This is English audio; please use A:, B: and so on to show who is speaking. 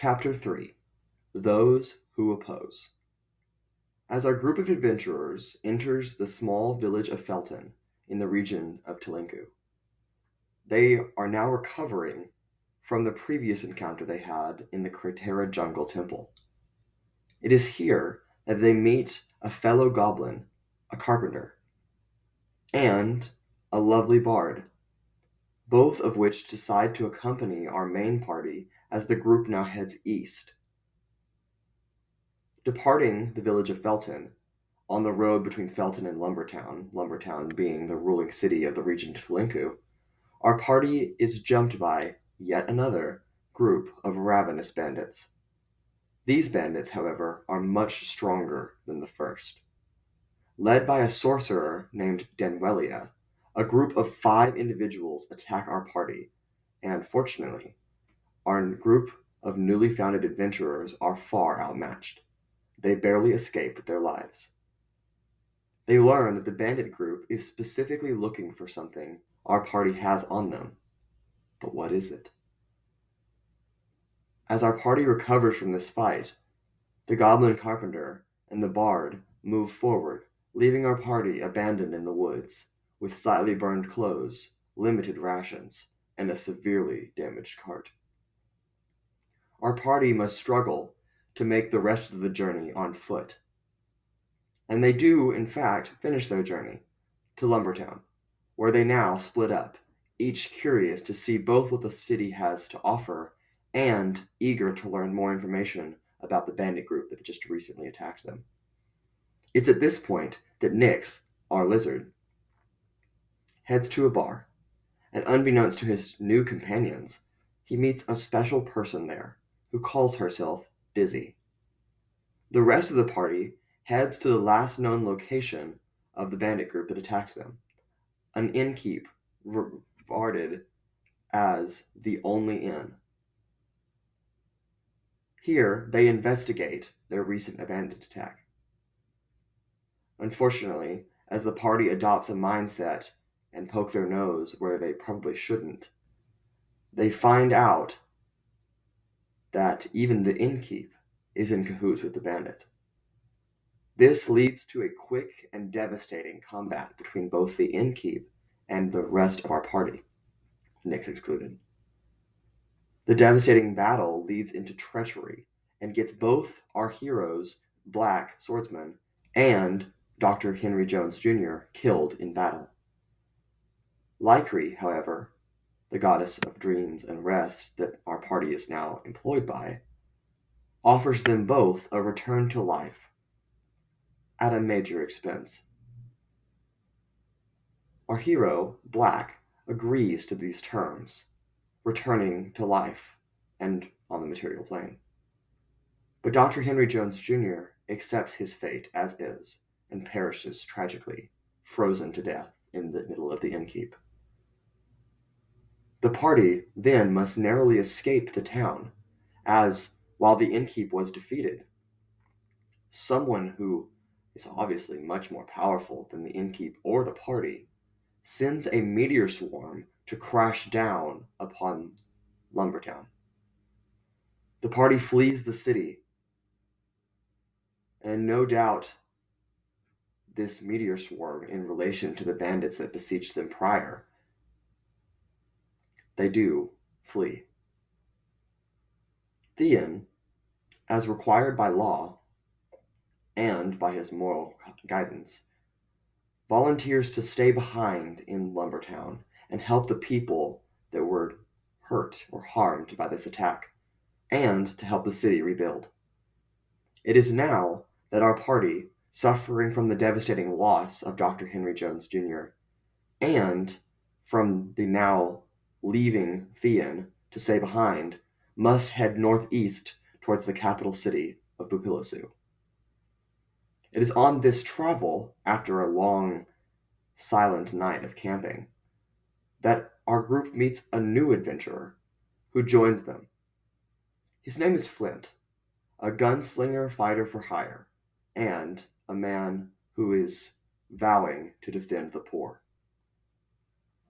A: Chapter 3: Those Who Oppose. As our group of adventurers enters the small village of Fellton in the region of Telinku, they are now recovering from the previous encounter they had in the Cratera Jungle Temple. It is here that they meet a fellow goblin, a carpenter, and a lovely bard, both of which decide to accompany our main party as the group now heads east. Departing the village of Fellton, on the road between Fellton and Lumbur Town being the ruling city of the region of Telinku, our party is jumped by yet another group of ravenous bandits. These bandits, however, are much stronger than the first. Led by a sorcerer named Denwelia, a group of 5 individuals attack our party, and fortunately, our group of newly founded adventurers are far outmatched. They barely escape with their lives. They learn that the bandit group is specifically looking for something our party has on them. But what is it? As our party recovers from this fight, the goblin carpenter and the bard move forward, leaving our party abandoned in the woods, with slightly burned clothes, limited rations, and a severely damaged cart. Our party must struggle to make the rest of the journey on foot. And they do, in fact, finish their journey to Lumbur Town, where they now split up, each curious to see both what the city has to offer and eager to learn more information about the bandit group that just recently attacked them. It's at this point that Nyx, our lizard, heads to a bar, and unbeknownst to his new companions, he meets a special person there who calls herself Dizzy. The rest of the party heads to the last known location of the bandit group that attacked them, an innkeep regarded as the only inn. Here, they investigate their recent bandit attack. Unfortunately, as the party adopts a mindset and poke their nose where they probably shouldn't, they find out that even the innkeep is in cahoots with the bandit. This leads to a quick and devastating combat between both the innkeep and the rest of our party, Nyx excluded. The devastating battle leads into treachery and gets both our heroes, Black Swordsman, and Dr. Henry Jones Jr. killed in battle. Lycree, however, the goddess of dreams and rest that our party is now employed by, offers them both a return to life at a major expense. Our hero, Black, agrees to these terms, returning to life and on the material plane. But Dr. Henry Jones Jr. accepts his fate as is and perishes tragically, frozen to death in the middle of the innkeep. The party then must narrowly escape the town, as, while the innkeep was defeated, someone who is obviously much more powerful than the innkeep or the party sends a meteor swarm to crash down upon Lumbur Town. The party flees the city, and no doubt this meteor swarm in relation to the bandits that besieged them prior, they do flee. Theon, as required by law and by his moral guidance, volunteers to stay behind in Lumbur Town and help the people that were hurt or harmed by this attack, and to help the city rebuild. It is now that our party, suffering from the devastating loss of Dr. Henry Jones Jr., and from the now leaving Theon to stay behind, must head northeast towards the capital city of Bupilasu. It is on this travel, after a long, silent night of camping, that our group meets a new adventurer who joins them. His name is Flint, a gunslinger fighter for hire, and a man who is vowing to defend the poor.